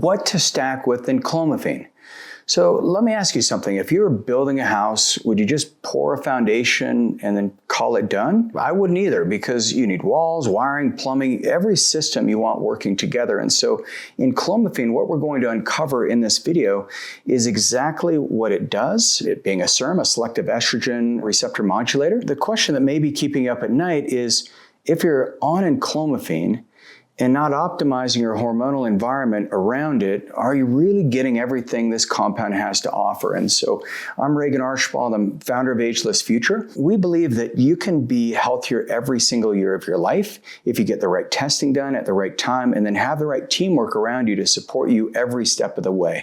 what to stack with enclomiphene. So let me ask you something. If you were building a house, would you just pour a foundation and then call it done? I wouldn't either, because you need walls, wiring, plumbing, every system you want working together. And so enclomiphene, what we're going to uncover in this video is exactly what it does, it being a SERM, a selective estrogen receptor modulator. The question that may be keeping you up at night is, if you're on enclomiphene and not optimizing your hormonal environment around it, are you really getting everything this compound has to offer? And so I'm Regan Archibald, I'm founder of Ageless Future. We believe that you can be healthier every single year of your life if you get the right testing done at the right time and then have the right teamwork around you to support you every step of the way.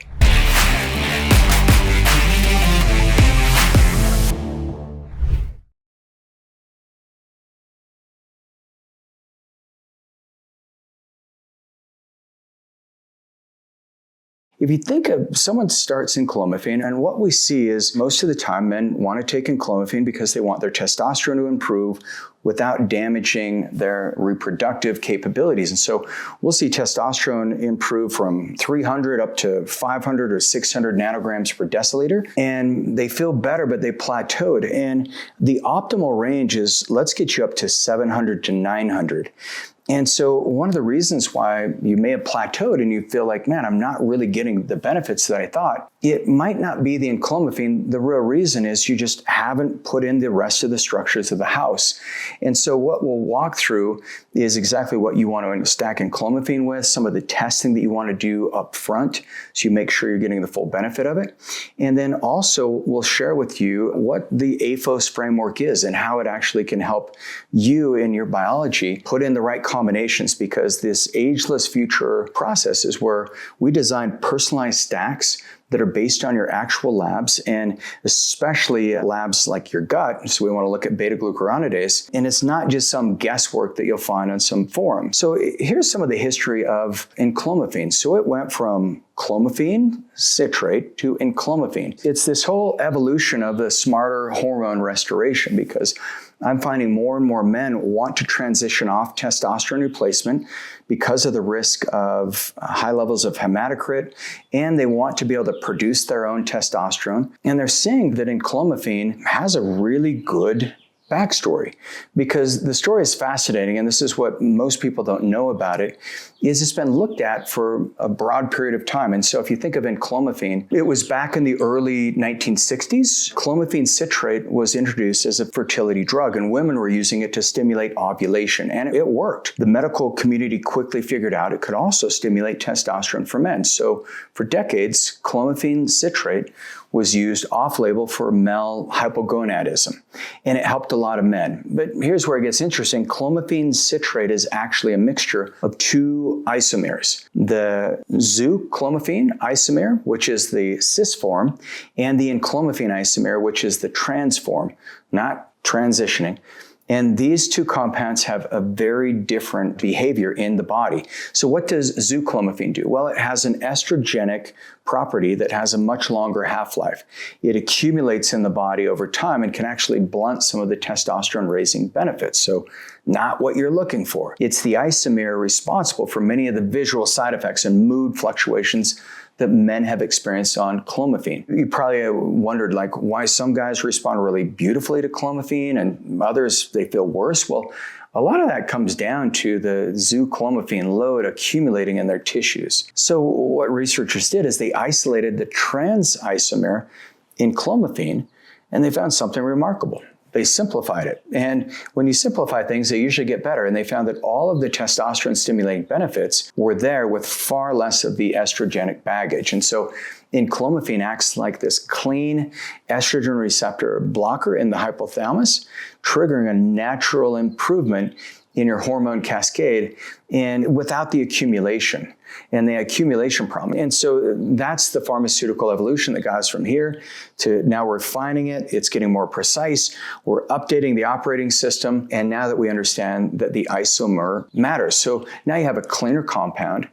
If you think of someone starts enclomiphene, and what we see is most of the time men want to take enclomiphene because they want their testosterone to improve without damaging their reproductive capabilities. And so we'll see testosterone improve from 300 up to 500 or 600 nanograms per deciliter. And they feel better, but they plateaued. And the optimal range is, let's get you up to 700 to 900. And so one of the reasons why you may have plateaued and you feel like, man, I'm not really getting the benefits that I thought, it might not be the enclomiphene. The real reason is you just haven't put in the rest of the structures of the house. And so what we'll walk through is exactly what you want to stack enclomiphene with, some of the testing that you want to do up front so you make sure you're getting the full benefit of it. And then also we'll share with you what the APHOS framework is and how it actually can help you in your biology put in the right combinations, because this Ageless Future process is where we design personalized stacks that are based on your actual labs, and especially labs like your gut. So we want to look at beta-glucuronidase, and it's not just some guesswork that you'll find on some forum. So here's some of the history of enclomiphene. So it went from clomiphene citrate to enclomiphene. It's this whole evolution of the smarter hormone restoration, because I'm finding more and more men want to transition off testosterone replacement because of the risk of high levels of hematocrit, and they want to be able to produce their own testosterone. And they're seeing that enclomiphene has a really good backstory, because the story is fascinating, and this is what most people don't know about it, is it's been looked at for a broad period of time. And so if you think of enclomiphene, it was back in the early 1960s. Clomiphene citrate was introduced as a fertility drug, and women were using it to stimulate ovulation, and it worked. The medical community quickly figured out it could also stimulate testosterone for men. So for decades, clomiphene citrate was used off-label for male hypogonadism, and it helped a lot of men. But here's where it gets interesting. Clomiphene citrate is actually a mixture of two isomers, the zooclomiphene isomer, which is the cis form, and the enclomiphene isomer, which is the trans form, not transitioning. And these two compounds have a very different behavior in the body. So what does zooclomiphene do? Well, it has an estrogenic property that has a much longer half-life. It accumulates in the body over time and can actually blunt some of the testosterone-raising benefits. So not what you're looking for. It's the isomer responsible for many of the visual side effects and mood fluctuations that men have experienced on clomiphene. You probably wondered why some guys respond really beautifully to clomiphene and others, they feel worse. Well, a lot of that comes down to the zooclomiphene load accumulating in their tissues. So what researchers did is they isolated the trans isomer in clomiphene, and they found something remarkable. They simplified it. And when you simplify things, they usually get better. And they found that all of the testosterone stimulating benefits were there with far less of the estrogenic baggage. And so enclomiphene acts like this clean estrogen receptor blocker in the hypothalamus, triggering a natural improvement in your hormone cascade and without the accumulation and the accumulation problem. And so that's the pharmaceutical evolution that got us from here to now we're refining it. It's getting more precise. We're updating the operating system. And now that we understand that the isomer matters. So now you have a cleaner compound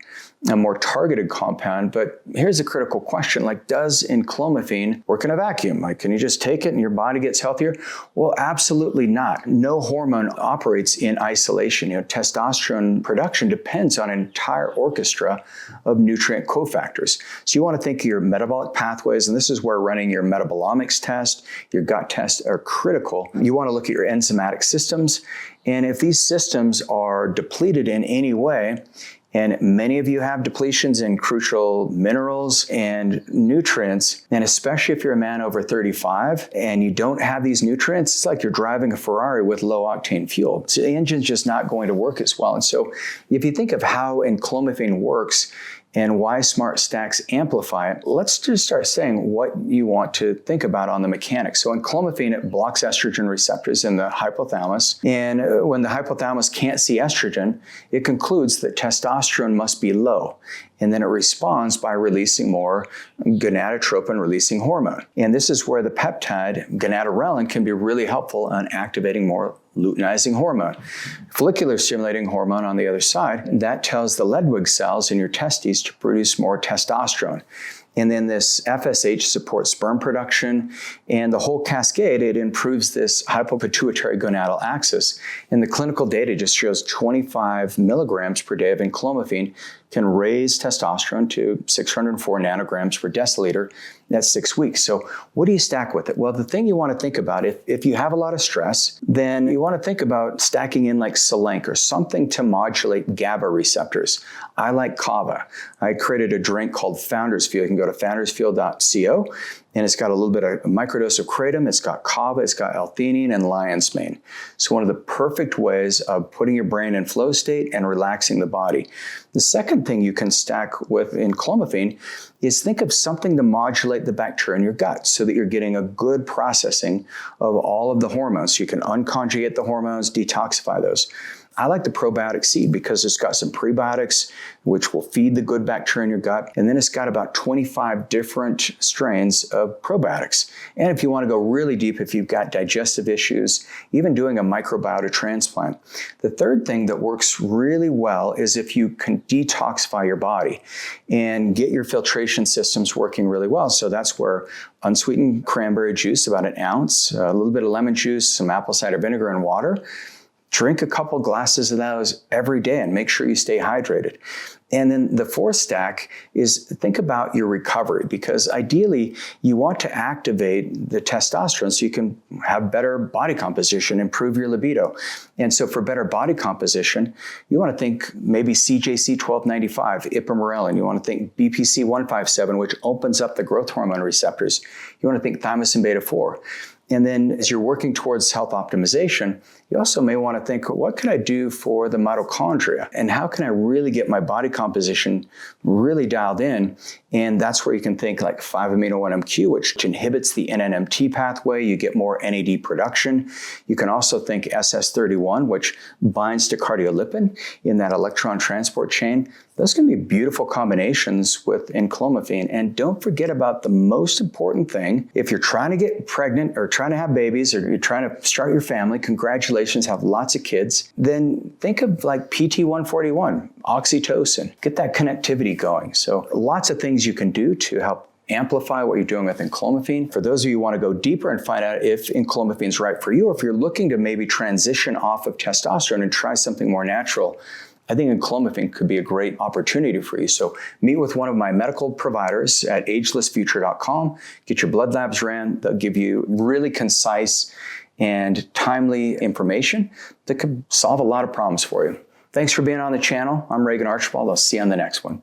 a more targeted compound. But here's a critical question, like, does enclomiphene work in a vacuum? Like, can you just take it and your body gets healthier? Well, absolutely not. No hormone operates in isolation. Testosterone production depends on an entire orchestra of nutrient cofactors. So you want to think of your metabolic pathways, and this is where running your metabolomics test, your gut test are critical. You want to look at your enzymatic systems, and if these systems are depleted in any way, and many of you have depletions in crucial minerals and nutrients, and especially if you're a man over 35 and you don't have these nutrients, it's like you're driving a Ferrari with low octane fuel. So the engine's just not going to work as well. And so if you think of how enclomiphene works and why smart stacks amplify it, let's just start saying what you want to think about on the mechanics. So enclomiphene, it blocks estrogen receptors in the hypothalamus. And when the hypothalamus can't see estrogen, it concludes that testosterone must be low. And then it responds by releasing more gonadotropin-releasing hormone. And this is where the peptide gonadorelin can be really helpful on activating more luteinizing hormone. Follicular stimulating hormone on the other side, that tells the Ledwig cells in your testes to produce more testosterone. And then this FSH supports sperm production, and the whole cascade, it improves this hypopituitary gonadal axis. And the clinical data just shows 25 milligrams per day of enclomiphene can raise testosterone to 604 nanograms per deciliter. That's 6 weeks. So what do you stack with it? Well, the thing you want to think about, if you have a lot of stress, then you want to think about stacking in like Selenk or something to modulate GABA receptors. I like kava. I created a drink called Founders Fuel. You can go to foundersfuel.co, and it's got a little bit of a microdose of kratom. It's got kava, it's got L-theanine and lion's mane. So one of the perfect ways of putting your brain in flow state and relaxing the body. The second thing you can stack with enclomiphene is think of something to modulate the bacteria in your gut so that you're getting a good processing of all of the hormones. So you can unconjugate the hormones, detoxify those. I like the probiotic seed because it's got some prebiotics, which will feed the good bacteria in your gut. And then it's got about 25 different strains of probiotics. And if you want to go really deep, if you've got digestive issues, even doing a microbiota transplant. The third thing that works really well is if you can detoxify your body and get your filtration systems working really well. So that's where unsweetened cranberry juice, about an ounce, a little bit of lemon juice, some apple cider vinegar and water. Drink a couple glasses of those every day and make sure you stay hydrated. And then the fourth stack is think about your recovery, because ideally you want to activate the testosterone so you can have better body composition, improve your libido. And so for better body composition, you want to think maybe CJC 1295, ipamorelin. You want to think BPC 157, which opens up the growth hormone receptors. You want to think thymosin beta 4. And then as you're working towards health optimization, you also may want to think, what can I do for the mitochondria? And how can I really get my body composition really dialed in? And that's where you can think like 5-amino-1-MQ, which inhibits the NNMT pathway. You get more NAD production. You can also think SS31, which binds to cardiolipin in that electron transport chain. Those can be beautiful combinations with enclomiphene. And don't forget about the most important thing. If you're trying to get pregnant or trying to have babies or you're trying to start your family, congratulations, have lots of kids, then think of like PT141, oxytocin. Get that connectivity going. So lots of things you can do to help amplify what you're doing with enclomiphene. For those of you who want to go deeper and find out if enclomiphene is right for you, or if you're looking to maybe transition off of testosterone and try something more natural, I think enclomiphene could be a great opportunity for you. So meet with one of my medical providers at agelessfuture.com. Get your blood labs ran. They'll give you really concise and timely information that could solve a lot of problems for you. Thanks for being on the channel. I'm Regan Archibald. I'll see you on the next one.